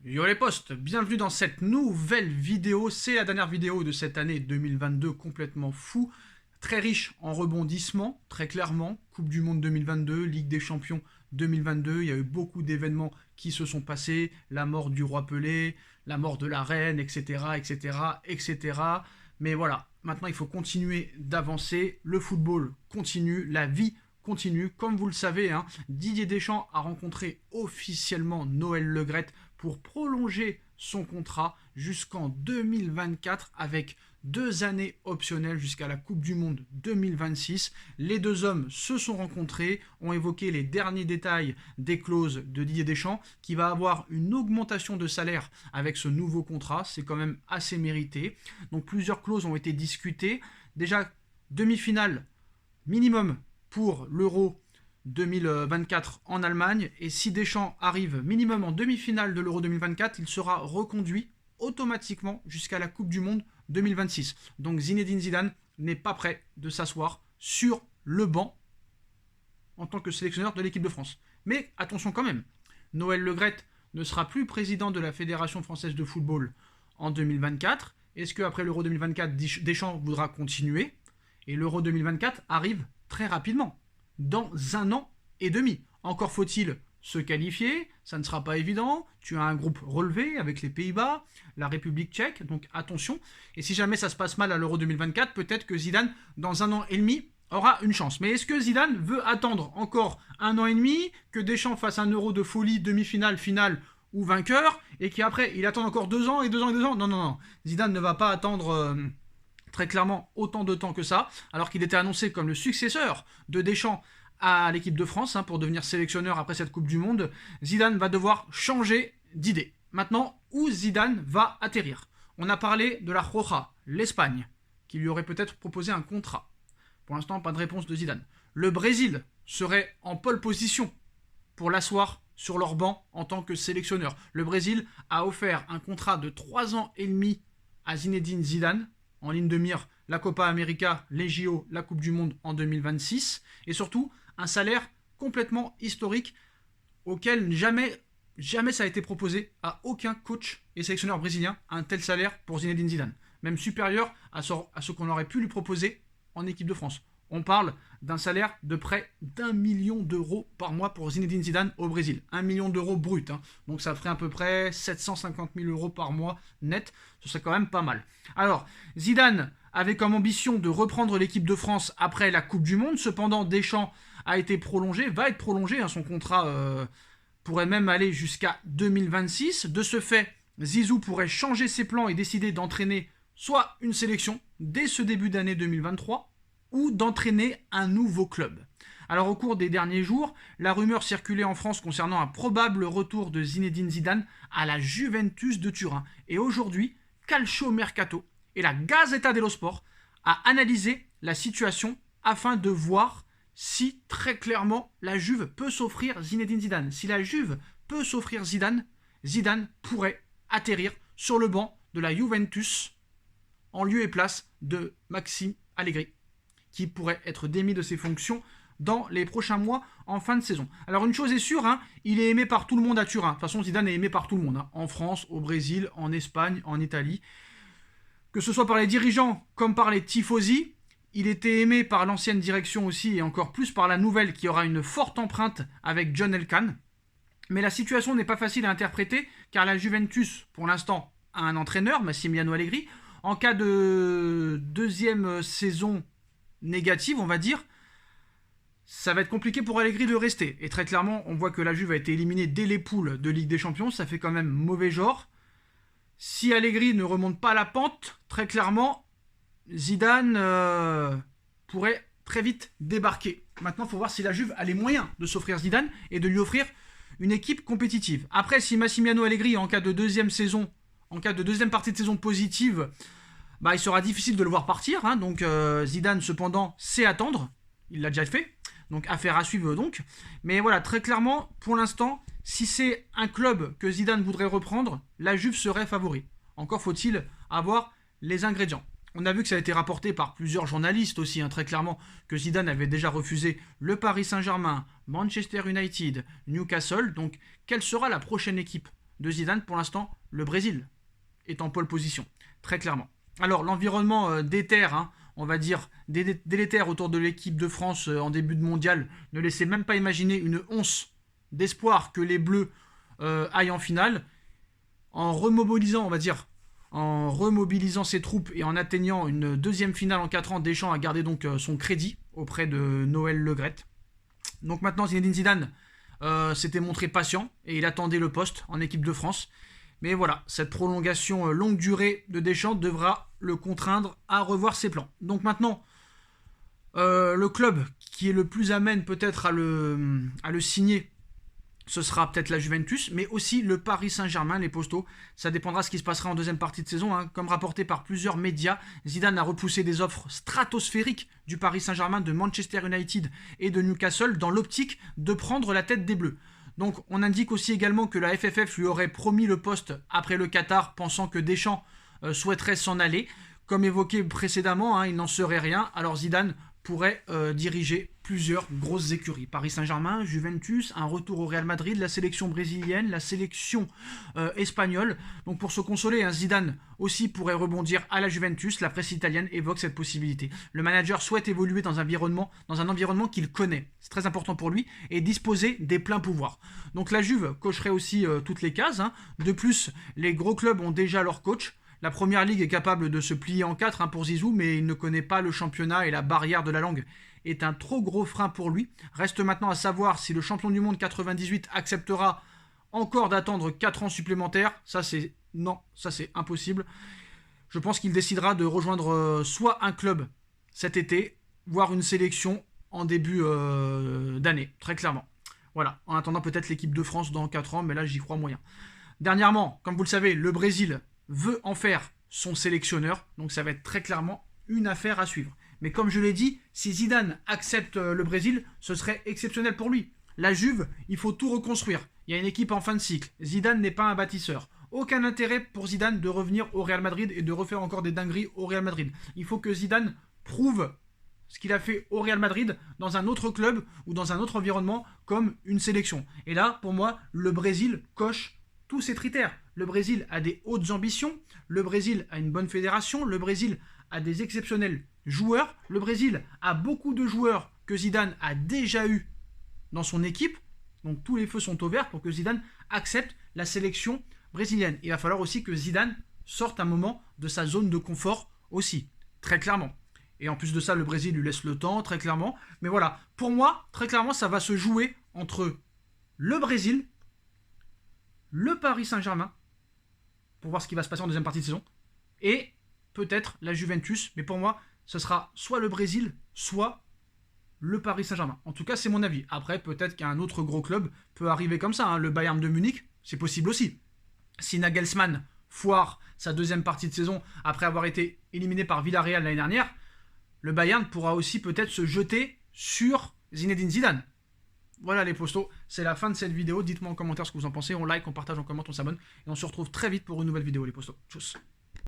Yo les potes, bienvenue dans cette nouvelle vidéo. C'est la dernière vidéo de cette année 2022 complètement fou, très riche en rebondissements, très clairement. Coupe du Monde 2022, Ligue des Champions 2022, il y a eu beaucoup d'événements qui se sont passés, la mort du roi Pelé, la mort de la reine, etc., etc., etc. Mais voilà, maintenant il faut continuer d'avancer, le football continue, la vie continue. Comme vous le savez, Didier Deschamps a rencontré officiellement Noël Le Graët pour prolonger son contrat jusqu'en 2024 avec 2 années optionnelles jusqu'à la Coupe du Monde 2026. Les deux hommes se sont rencontrés, ont évoqué les derniers détails des clauses de Didier Deschamps, qui va avoir une augmentation de salaire avec ce nouveau contrat. C'est quand même assez mérité. Donc plusieurs clauses ont été discutées. Déjà, demi-finale minimum pour l'Euro 2024 en Allemagne, et si Deschamps arrive minimum en demi-finale de l'Euro 2024, il sera reconduit automatiquement jusqu'à la Coupe du Monde 2026. Donc Zinedine Zidane n'est pas prêt de s'asseoir sur le banc en tant que sélectionneur de l'équipe de France. Mais attention quand même, Noël Le Graët ne sera plus président de la Fédération française de football en 2024. Est-ce qu'après l'Euro 2024, Deschamps voudra continuer? Et l'Euro 2024 arrive très rapidement, dans 1 an et demi. Encore faut-il se qualifier, ça ne sera pas évident. Tu as un groupe relevé avec les Pays-Bas, la République tchèque, donc attention. Et si jamais ça se passe mal à l'Euro 2024, peut-être que Zidane, dans 1 an et demi, aura une chance. Mais est-ce que Zidane veut attendre encore 1 an et demi, que Deschamps fasse un Euro de folie, demi-finale, finale ou vainqueur, et qu'après il attend encore 2 ans et 2 ans et 2 ans? Non, non, non. Zidane ne va pas attendre très clairement autant de temps que ça, alors qu'il était annoncé comme le successeur de Deschamps à l'équipe de France pour devenir sélectionneur après cette Coupe du Monde. Zidane va devoir changer d'idée. Maintenant, où Zidane va atterrir? On a parlé de la Roja, l'Espagne, qui lui aurait peut-être proposé un contrat. Pour l'instant, pas de réponse de Zidane. Le Brésil serait en pole position pour l'asseoir sur leur banc en tant que sélectionneur. Le Brésil a offert un contrat de 3 ans et demi à Zinedine Zidane, en ligne de mire la Copa América, les JO, la Coupe du Monde en 2026, et surtout un salaire complètement historique auquel jamais ça a été proposé à aucun coach et sélectionneur brésilien, un tel salaire pour Zinedine Zidane, même supérieur à ce qu'on aurait pu lui proposer en équipe de France. On parle d'un salaire de près d'1 million d'euros par mois pour Zinedine Zidane au Brésil. 1 million d'euros brut. Donc ça ferait à peu près 750 000 euros par mois net. Ce serait quand même pas mal. Alors, Zidane avait comme ambition de reprendre l'équipe de France après la Coupe du Monde. Cependant, Deschamps va être prolongé. Son contrat pourrait même aller jusqu'à 2026. De ce fait, Zizou pourrait changer ses plans et décider d'entraîner soit une sélection dès ce début d'année 2023, ou d'entraîner un nouveau club. Alors au cours des derniers jours, la rumeur circulait en France concernant un probable retour de Zinedine Zidane à la Juventus de Turin. Et aujourd'hui, Calcio Mercato et la Gazzetta dello Sport a analysé la situation afin de voir si très clairement la Juve peut s'offrir Zinedine Zidane. Si la Juve peut s'offrir Zidane, Zidane pourrait atterrir sur le banc de la Juventus en lieu et place de Maxime Allegri, qui pourrait être démis de ses fonctions dans les prochains mois en fin de saison. Alors une chose est sûre, il est aimé par tout le monde à Turin. De toute façon, Zidane est aimé par tout le monde, en France, au Brésil, en Espagne, en Italie. Que ce soit par les dirigeants comme par les tifosi, il était aimé par l'ancienne direction aussi, et encore plus par la nouvelle, qui aura une forte empreinte avec John Elkann. Mais la situation n'est pas facile à interpréter, car la Juventus, pour l'instant, a un entraîneur, Massimiliano Allegri. En cas de deuxième saison négative, on va dire, ça va être compliqué pour Allegri de rester. Et très clairement, on voit que la Juve a été éliminée dès les poules de Ligue des Champions, ça fait quand même mauvais genre. Si Allegri ne remonte pas la pente, très clairement, Zidane pourrait très vite débarquer. Maintenant, il faut voir si la Juve a les moyens de s'offrir Zidane et de lui offrir une équipe compétitive. Après, si Massimiliano Allegri, en cas de deuxième partie de saison positive, il sera difficile de le voir partir. Donc Zidane, cependant, sait attendre. Il l'a déjà fait. Donc affaire à suivre donc. Mais voilà, très clairement, pour l'instant, si c'est un club que Zidane voudrait reprendre, la Juve serait favori. Encore faut-il avoir les ingrédients. On a vu que ça a été rapporté par plusieurs journalistes aussi, très clairement, que Zidane avait déjà refusé le Paris Saint-Germain, Manchester United, Newcastle. Donc, quelle sera la prochaine équipe de Zidane, pour l'instant, le Brésil est en pole position, très clairement. Alors, l'environnement déter, hein, on va dire délétère autour de l'équipe de France en début de mondial, ne laissait même pas imaginer une once d'espoir que les Bleus aillent en finale. En remobilisant, on va dire, en remobilisant ses troupes et en atteignant une deuxième finale en 4 ans, Deschamps a gardé donc son crédit auprès de Noël Le Graët. Donc maintenant, Zinedine Zidane s'était montré patient et il attendait le poste en équipe de France. Mais voilà, cette prolongation longue durée de Deschamps devra le contraindre à revoir ses plans. Donc maintenant, le club qui est le plus amène peut-être à le signer, ce sera peut-être la Juventus, mais aussi le Paris Saint-Germain, les postaux. Ça dépendra de ce qui se passera en deuxième partie de saison. Hein. Comme rapporté par plusieurs médias, Zidane a repoussé des offres stratosphériques du Paris Saint-Germain, de Manchester United et de Newcastle dans l'optique de prendre la tête des Bleus. Donc on indique aussi également que la FFF lui aurait promis le poste après le Qatar, pensant que Deschamps souhaiterait s'en aller. Comme évoqué précédemment, hein, il n'en serait rien. Alors Zidane pourrait diriger plusieurs grosses écuries. Paris Saint-Germain, Juventus, un retour au Real Madrid, la sélection brésilienne, la sélection espagnole. Donc pour se consoler, hein, Zidane aussi pourrait rebondir à la Juventus. La presse italienne évoque cette possibilité. Le manager souhaite évoluer dans un environnement qu'il connaît. C'est très important pour lui et disposer des pleins pouvoirs. Donc la Juve cocherait aussi toutes les cases. Hein. De plus, les gros clubs ont déjà leur coach. La Première Ligue est capable de se plier en 4 pour Zizou, mais il ne connaît pas le championnat et la barrière de la langue est un trop gros frein pour lui. Reste maintenant à savoir si le champion du monde 98 acceptera encore d'attendre 4 ans supplémentaires. Ça c'est impossible. Je pense qu'il décidera de rejoindre soit un club cet été, voire une sélection en début d'année, très clairement. Voilà, en attendant peut-être l'équipe de France dans 4 ans, mais là j'y crois moyen. Dernièrement, comme vous le savez, le Brésil veut en faire son sélectionneur, donc ça va être très clairement une affaire à suivre. Mais comme je l'ai dit, si Zidane accepte le Brésil, ce serait exceptionnel pour lui. La Juve, il faut tout reconstruire. Il y a une équipe en fin de cycle. Zidane n'est pas un bâtisseur. Aucun intérêt pour Zidane de revenir au Real Madrid et de refaire encore des dingueries au Real Madrid. Il faut que Zidane prouve ce qu'il a fait au Real Madrid dans un autre club ou dans un autre environnement comme une sélection. Et là, pour moi, le Brésil coche tous ces critères. Le Brésil a des hautes ambitions, le Brésil a une bonne fédération, le Brésil a des exceptionnels joueurs, le Brésil a beaucoup de joueurs que Zidane a déjà eu dans son équipe, donc tous les feux sont au vert pour que Zidane accepte la sélection brésilienne. Il va falloir aussi que Zidane sorte un moment de sa zone de confort aussi, très clairement. Et en plus de ça, le Brésil lui laisse le temps, très clairement. Mais voilà, pour moi, très clairement, ça va se jouer entre le Brésil, le Paris Saint-Germain, pour voir ce qui va se passer en deuxième partie de saison, et peut-être la Juventus, mais pour moi, ce sera soit le Brésil, soit le Paris Saint-Germain. En tout cas, c'est mon avis. Après, peut-être qu'un autre gros club peut arriver comme ça, hein. Le Bayern de Munich, c'est possible aussi. Si Nagelsmann foire sa deuxième partie de saison après avoir été éliminé par Villarreal l'année dernière, le Bayern pourra aussi peut-être se jeter sur Zinedine Zidane. Voilà les postos, c'est la fin de cette vidéo. Dites-moi en commentaire ce que vous en pensez. On like, on partage, on commente, on s'abonne. Et on se retrouve très vite pour une nouvelle vidéo les postos. Tchuss.